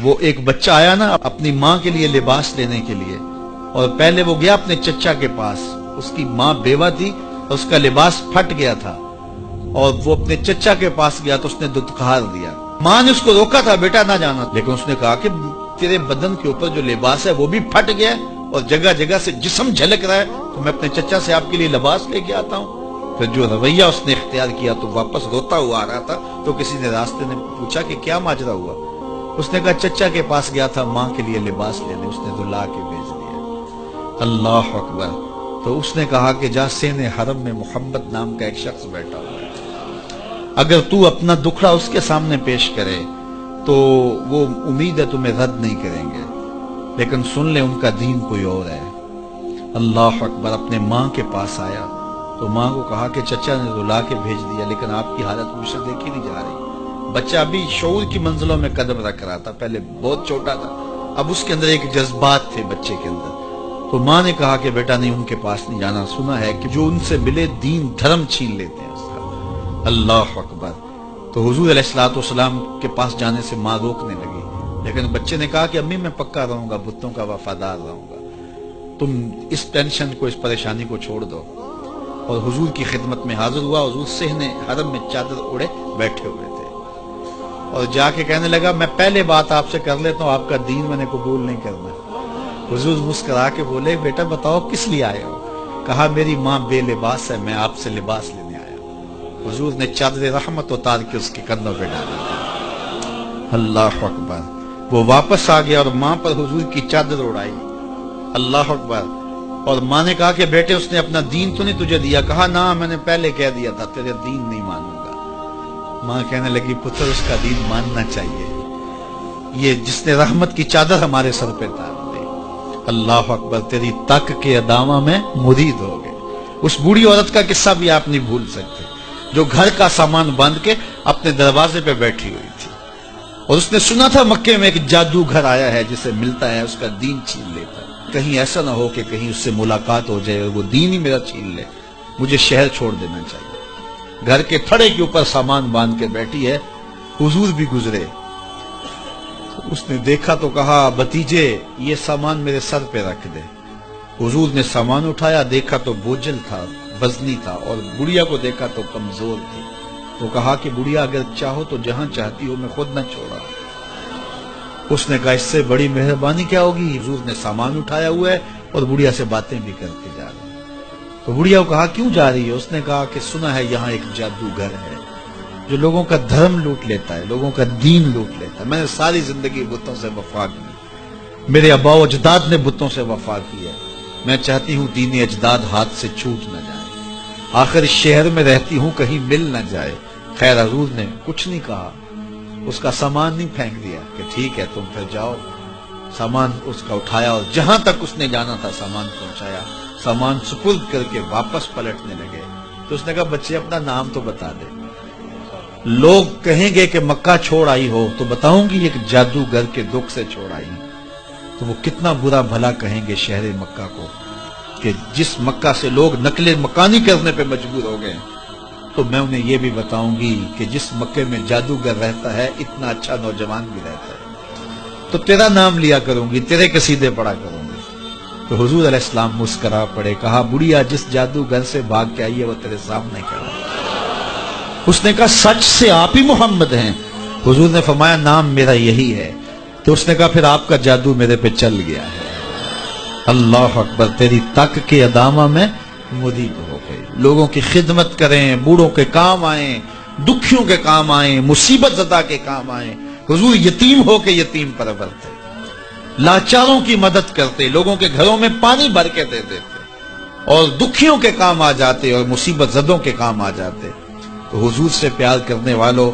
وہ ایک بچہ آیا نا اپنی ماں کے لیے لباس لینے کے لیے، اور پہلے وہ گیا اپنے چچا کے پاس، اس کی ماں بیوہ تھی، اس کا لباس پھٹ گیا تھا، اور وہ اپنے چچا کے پاس گیا تو اس نے دتکار دیا۔ ماں نے اس کو روکا تھا، بیٹا نہ جانا، لیکن اس نے کہا کہ تیرے بدن کے اوپر جو لباس ہے وہ بھی پھٹ گیا اور جگہ جگہ سے جسم جھلک رہا ہے، تو میں اپنے چچا سے آپ کے لیے لباس لے کے آتا ہوں۔ پھر جو رویہ اس نے اختیار کیا تو واپس روتا ہوا آ رہا تھا، تو کسی نے راستے نے پوچھا کہ کیا ماجرا ہوا؟ اس نے کہا چچا کے پاس گیا تھا ماں کے لیے لباس لینے، اس نے تو لا کے بھیج دیا۔ اللہ اکبر۔ تو اس نے کہا کہ جا سین حرم میں محمد نام کا ایک شخص بیٹھا ہوا ہے، اگر تو اپنا دکھڑا اس کے سامنے پیش کرے تو وہ امید ہے تمہیں رد نہیں کریں گے، لیکن سن لے ان کا دین کوئی اور ہے۔ اللہ اکبر۔ اپنے ماں کے پاس آیا تو ماں کو کہا کہ چچا نے تو لا کے بھیج دیا، لیکن آپ کی حالت مجھ سے دیکھی نہیں جا رہی۔ بچہ ابھی شعور کی منزلوں میں قدم رکھ رہا تھا، پہلے بہت چھوٹا تھا، اب اس کے اندر ایک جذبات تھے بچے کے اندر۔ تو ماں نے کہا کہ بیٹا نہیں، ان کے پاس نہیں جانا، سنا ہے کہ جو ان سے ملے دین دھرم چھین لیتے ہیں اس کا۔ اللہ اکبر۔ تو حضور علیہ الصلوۃ والسلام کے پاس جانے سے ماں روکنے لگی، لیکن بچے نے کہا کہ امی میں پکا رہوں گا، بتوں کا وفادار رہوں گا، تم اس ٹینشن کو، اس پریشانی کو چھوڑ دو۔ اور حضور کی خدمت میں حاضر ہوا۔ حضور صحن حرم میں چادر اوڑے بیٹھے ہوئے تھے، اور جا کے کہنے لگا میں پہلے بات آپ سے کر لیتا ہوں، آپ کا دین میں نے قبول نہیں کرنا۔ حضور مسکرا کے بولے بیٹا بتاؤ کس لیے آئے ہو؟ کہا میری ماں بے لباس ہے، میں آپ سے لباس لینے آیا ہوں۔ حضور نے چادر رحمت اتار کے اس کے کندھوں پہ ڈالا۔ اللہ اکبر۔ وہ واپس آ گیا اور ماں پر حضور کی چادر اڑائی۔ اللہ اکبر۔ اور ماں نے کہا کہ بیٹے اس نے اپنا دین تو نہیں تجھے دیا؟ کہا نہ، میں نے پہلے کہہ دیا تھا تیرے دین نہیں مانوں گا۔ ماں کہنے لگی پتر اس کا دین ماننا چاہیے، یہ جس نے رحمت کی چادر ہمارے سر پہ ڈال دی۔ اللہ اکبر۔ تیری تک کے ادامہ میں مرید ہو گئے۔ اس بوڑھی عورت کا قصہ بھی آپ نہیں بھول سکتے، جو گھر کا سامان باندھ کے اپنے دروازے پہ بیٹھی ہوئی تھی، اور اس نے سنا تھا مکے میں ایک جادوگر آیا ہے جسے ملتا ہے اس کا دین چھین لیتا ہے، کہیں ایسا نہ ہو کہ کہیں اس سے ملاقات ہو جائے اور وہ دین ہی میرا چھین لے، مجھے شہر چھوڑ دینا چاہیے۔ گھر کے تھڑے کے اوپر سامان باندھ کے بیٹھی ہے، حضور بھی گزرے، اس نے دیکھا تو کہا بھتیجے یہ سامان میرے سر پہ رکھ دے۔ حضور نے سامان اٹھایا، دیکھا تو بوجھل تھا، وزنی تھا، اور بڑھیا کو دیکھا تو کمزور تھی۔ تو کہا کہ بڑھیا اگر چاہو تو جہاں چاہتی ہو میں خود نہ چھوڑا۔ اس نے کہا اس سے بڑی مہربانی کیا ہوگی؟ حضور نے سامان اٹھایا ہوا ہے اور بڑھیا سے باتیں بھی کرتے جا رہے ہیں۔ تو بڑھیا کو کہا کیوں جا رہی ہے؟ اس نے کہا کہ سنا ہے یہاں ایک جادوگر ہے جو لوگوں کا دھرم لوٹ لیتا ہے، لوگوں کا دین لوٹ لیتا ہے۔ میں نے ساری زندگی بتوں سے وفا کی، میرے آباء و اجداد نے بتوں سے وفا کی ہے، میں چاہتی ہوں دین اجداد ہاتھ سے چھوٹ نہ جائے، آخر اس شہر میں رہتی ہوں کہیں مل نہ جائے۔ خیر حضور نے کچھ نہیں کہا، اس کا سامان نہیں پھینک دیا کہ ٹھیک ہے تم پھر جاؤ۔ سامان اس کا اٹھایا اور جہاں تک اس نے جانا تھا سامان پہنچایا، سامان سپرد کر کے واپس پلٹنے لگے۔ تو اس نے کہا بچے اپنا نام تو بتا دے، لوگ کہیں گے کہ مکہ چھوڑ آئی ہو تو بتاؤں گی ایک جادوگر کے دکھ سے چھوڑ آئی، تو وہ کتنا برا بھلا کہیں گے شہر مکہ کو کہ جس مکہ سے لوگ نقل مکانی کرنے پہ مجبور ہو گئے، تو میں انہیں یہ بھی بتاؤں گی کہ جس مکے میں جادوگر رہتا ہے اتنا اچھا نوجوان بھی رہتا ہے، تو تیرا نام لیا کروں گی، تیرے قصیدے پڑھا کروں گی۔ تو حضور علیہ السلام مسکرا پڑے، کہا بڑھیا جس جادوگر سے بھاگ کے آئی ہے وہ تیرے سامنے کھڑا ہے۔ اس نے کہا سچ سے آپ ہی محمد ہیں؟ حضور نے فرمایا نام میرا یہی ہے۔ تو اس نے کہا پھر آپ کا جادو میرے پہ چل گیا ہے۔ اللہ اکبر۔ تیری تک کے ادامہ میں مرید ہو گئے، لوگوں کی خدمت کریں، بوڑھوں کے کام آئیں، دکھیوں کے کام آئیں، مصیبت زدہ کے کام آئیں۔ حضور یتیم ہو کے یتیم پرورتے، لاچاروں کی مدد کرتے، لوگوں کے گھروں میں پانی بھر کے دے دیتے، اور دکھیوں کے کام آ جاتے اور مصیبت زدوں کے کام آ جاتے۔ تو حضور سے پیار کرنے والوں،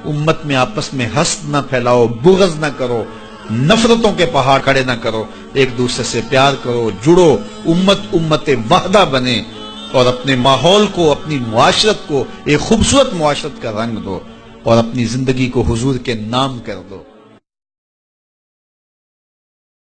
امت میں آپس میں حسد نہ پھیلاؤ، بغض نہ کرو، نفرتوں کے پہاڑ کھڑے نہ کرو، ایک دوسرے سے پیار کرو، جڑو، امت وحدہ بنے، اور اپنے ماحول کو، اپنی معاشرت کو ایک خوبصورت معاشرت کا رنگ دو، اور اپنی زندگی کو حضور کے نام کر دو۔